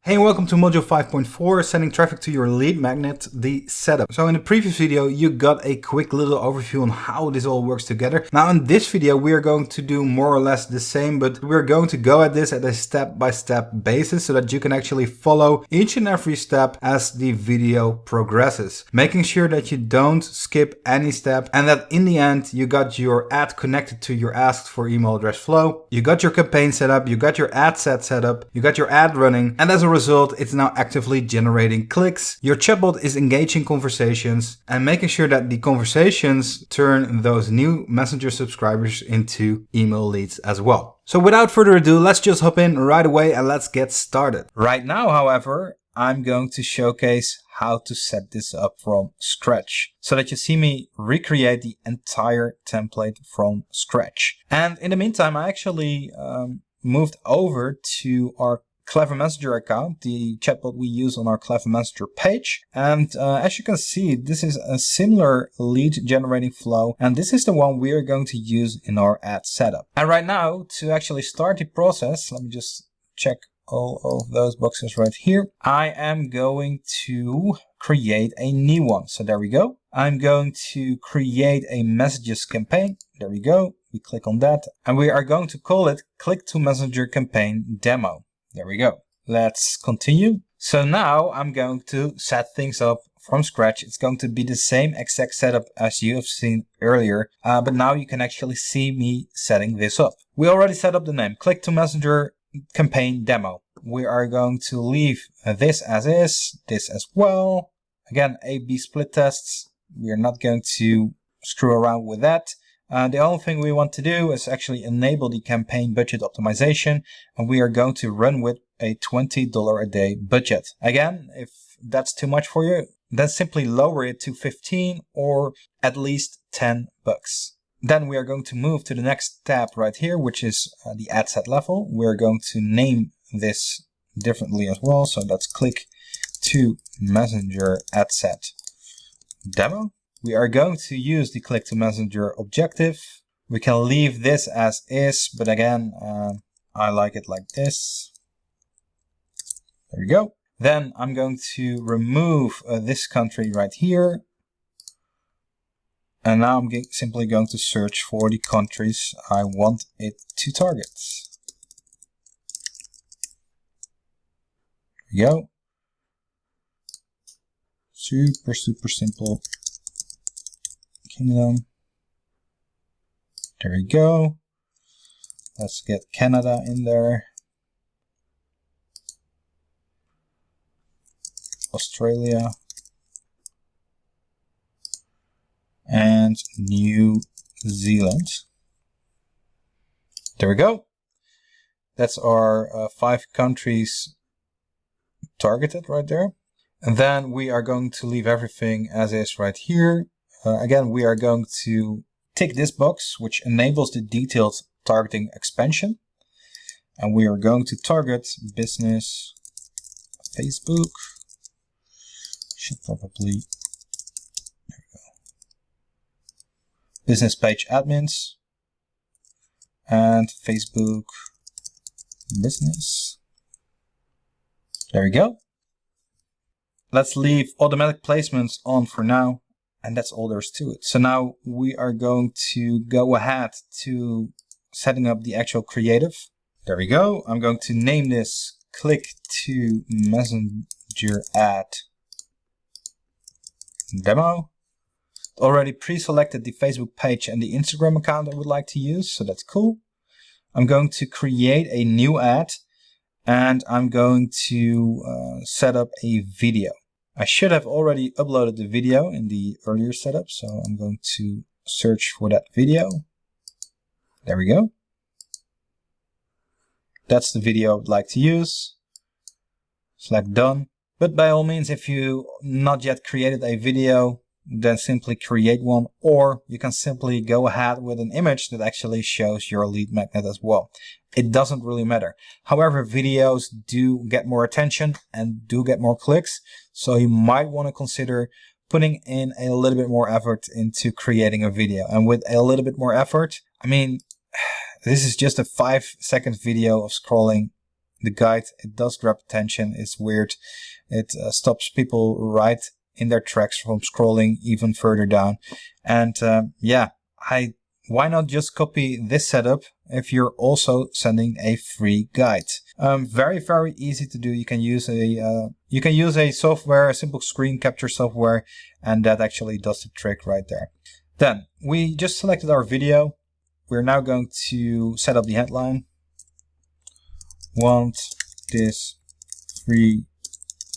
Hey, and welcome to module 5.4, sending traffic to your lead magnet, the setup. So in the previous video, you got a quick little overview on how this all works together. Now in this video, we are going to do more or less the same, but we're going to go at this at a step-by-step basis so that you can actually follow each and every step as the video progresses. Making sure that you don't skip any step and that in the end, you got your ad connected to your asked for email address flow. You got your campaign set up, you got your ad set up, you got your ad running, and as a result, it's now actively generating clicks. Your chatbot is engaging conversations and making sure that the conversations turn those new messenger subscribers into email leads as well. So without further ado, let's just hop in right away and let's get started. Right now, however, I'm going to showcase how to set this up from scratch so that you see me recreate the entire template from scratch. And in the meantime, I actually moved over to our Clever Messenger account, the chatbot we use on our Clever Messenger page. And as you can see, this is a similar lead generating flow. And this is the one we are going to use in our ad setup. And right now, to actually start the process, let me just check all of those boxes right here. I am going to create a new one. So there we go. I'm going to create a messages campaign. There we go. We click on that and we are going to call it Click to Messenger Campaign Demo. There we go. Let's continue. So now I'm going to set things up from scratch. It's going to be the same exact setup as you have seen earlier, but now you can actually see me setting this up. We already set up the name, Click to Messenger Campaign Demo. We are going to leave this as is, this as well. Again, A/B split tests. We are not going to screw around with that. The only thing we want to do is actually enable the campaign budget optimization, and we are going to run with a $20 a day budget. Again, if that's too much for you, then simply lower it to 15 or at least 10 bucks. Then we are going to move to the next tab right here, which is the ad set level. We're going to name this differently as well. So let's click to Messenger ad set demo. We are going to use the Click to Messenger objective. We can leave this as is, but again, I like it like this. There we go. Then I'm going to remove this country right here. And now I'm simply going to search for the countries I want it to target. There we go. Super simple. Kingdom. There we go. Let's get Canada in there. Australia. And New Zealand. There we go. That's our 5 countries targeted right there. And then we are going to leave everything as is right here. Again, we are going to tick this box, which enables the detailed targeting expansion. And we are going to target business Facebook. Should probably, there we go. Business page admins and Facebook business. There we go. Let's leave automatic placements on for now. And that's all there is to it. So now we are going to go ahead to setting up the actual creative. There we go. I'm going to name this Click to Messenger Ad Demo. Already pre-selected the Facebook page and the Instagram account I would like to use, so that's cool. I'm going to create a new ad and I'm going to set up a video. I should have already uploaded the video in the earlier setup, so I'm going to search for that video. There we go. That's the video I would like to use. Select done. But by all means, if you not yet created a video, then simply create one, or you can simply go ahead with an image that actually shows your lead magnet as well. It doesn't really matter. However, videos do get more attention and do get more clicks, so you might want to consider putting in a little bit more effort into creating a video. And with a little bit more effort, I mean, This is just a 5-second video of scrolling the guide. It does grab attention. It's weird. It stops people right in their tracks from scrolling even further down. And yeah, why not just copy this setup if you're also sending a free guide? Very, very easy to do. You can use a software, a simple screen capture software, and that actually does the trick right there. Then we just selected our video. We're now going to set up the headline. Want this free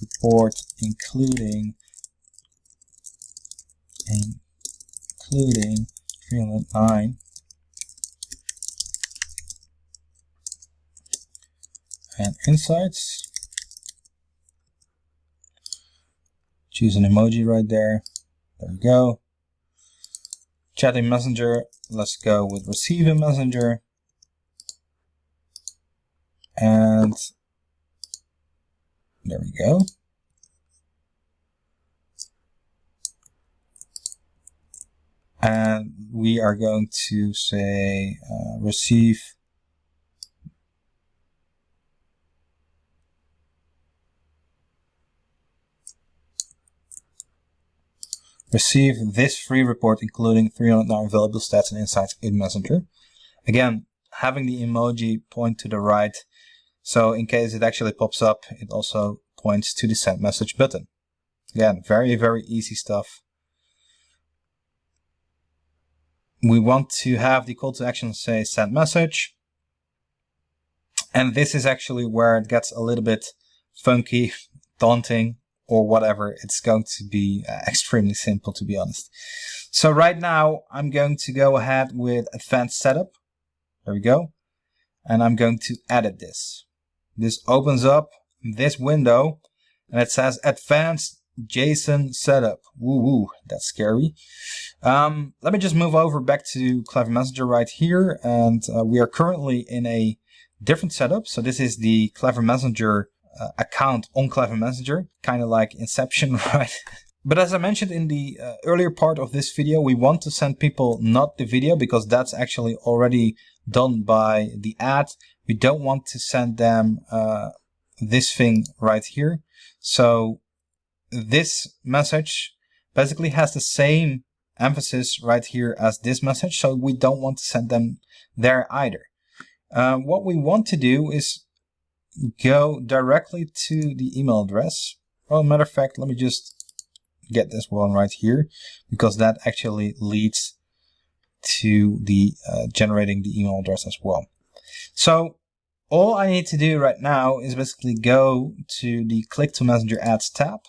report including 309 and insights. Choose an emoji right there. There we go. Chatting messenger. Let's go with receiving messenger. And there we go. And we are going to say receive this free report including 309 valuable stats and insights in Messenger. Again, having the emoji point to the right, so in case it actually pops up, it also points to the send message button. Again, very, very easy stuff. We want to have the call to action say send message. And this is actually where it gets a little bit funky, daunting, or whatever. It's going to be extremely simple, to be honest. So right now I'm going to go ahead with advanced setup. There we go. And I'm going to edit this. This opens up this window and it says advanced JSON setup. Woo woo, that's scary. Let me just move over back to Clever Messenger right here. And we are currently in a different setup. So this is the Clever Messenger account on Clever Messenger, kind of like Inception, right? But as I mentioned in the earlier part of this video, we want to send people not the video because that's actually already done by the ad. We don't want to send them this thing right here. So this message basically has the same emphasis right here as this message. So we don't want to send them there either. What we want to do is go directly to the email address. Well, matter of fact, let me just get this one right here because that actually leads to the generating the email address as well. So all I need to do right now is basically go to the click to messenger ads tab.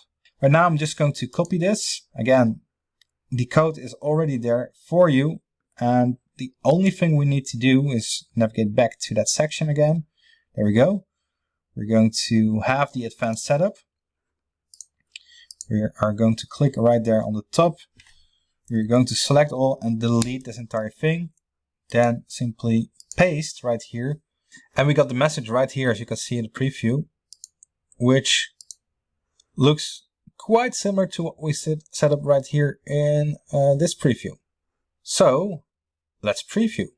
Right now I'm just going to copy this. Again, the code is already there for you, and the only thing we need to do is navigate back to that section again. There we go. We're going to have the advanced setup. We are going to click right there on the top. We're going to select all and delete this entire thing. Then simply paste right here. And we got the message right here, as you can see in the preview, which looks quite similar to what we set up right here in this preview. So let's preview.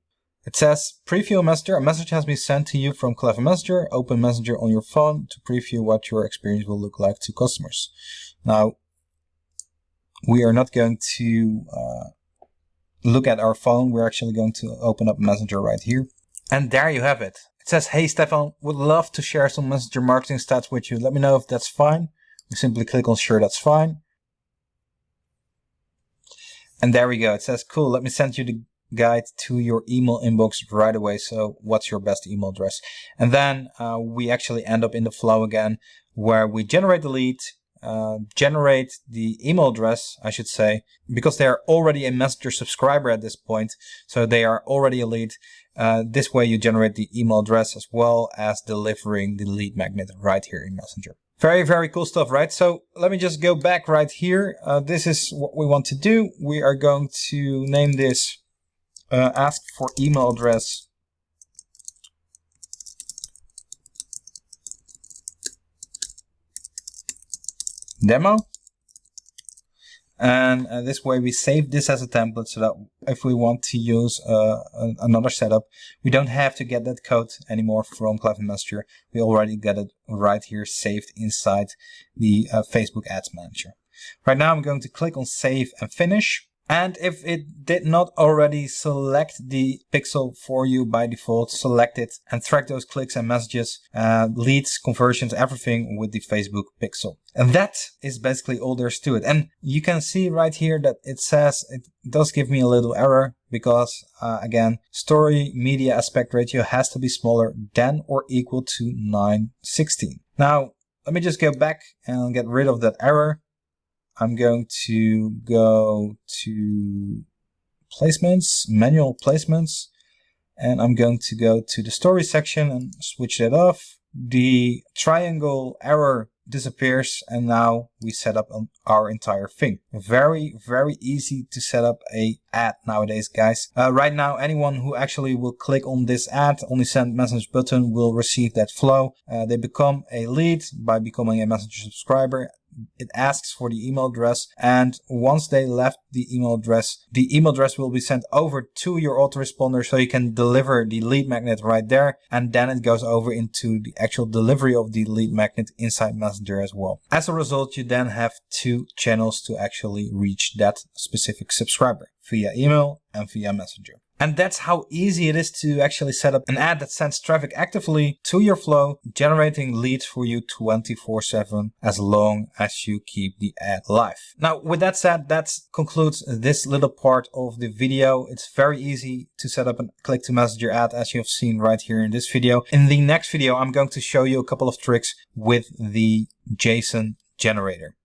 It says, preview Messenger. A message has been sent to you from Clever Messenger. Open Messenger on your phone to preview what your experience will look like to customers. Now, we are not going to look at our phone. We're actually going to open up Messenger right here. And there you have it. It says, hey, Stefan, would love to share some Messenger marketing stats with you. Let me know if that's fine. We simply click on sure, that's fine. And there we go. It says, cool, let me send you the guide to your email inbox right away. So what's your best email address? And then we actually end up in the flow again where we generate the lead, generate the email address, I should say, because they are already a Messenger subscriber at this point. So they are already a lead. This way you generate the email address as well as delivering the lead magnet right here in Messenger. Very, very cool stuff, right? So let me just go back right here. This is what we want to do. We are going to name this ask for email address demo. And this way we save this as a template so that if we want to use another setup, we don't have to get that code anymore from Clever Messenger. We already get it right here saved inside the Facebook Ads Manager. Right now I'm going to click on Save and Finish. And if it did not already select the pixel for you by default, select it and track those clicks and messages, leads, conversions, everything with the Facebook pixel. And that is basically all there is to it. And you can see right here that it says, it does give me a little error because again, story media aspect ratio has to be smaller than or equal to 9:16. Now, let me just go back and get rid of that error. I'm going to go to placements, manual placements, and I'm going to go to the story section and switch that off. The triangle error disappears and now we set up our entire thing. Very, very easy to set up a ad nowadays, guys. Right now, anyone who actually will click on this ad, on the send message button, will receive that flow. They become a lead by becoming a Messenger subscriber. It asks for the email address, and once they left the email address will be sent over to your autoresponder so you can deliver the lead magnet right there, and then it goes over into the actual delivery of the lead magnet inside Messenger as well. As a result, you then have two channels to actually reach that specific subscriber, via email and via Messenger. And that's how easy it is to actually set up an ad that sends traffic actively to your flow, generating leads for you 24/7 as long as you keep the ad live. Now, with that said, that concludes this little part of the video. It's very easy to set up a click to messenger ad as you have seen right here in this video. In the next video, I'm going to show you a couple of tricks with the JSON generator.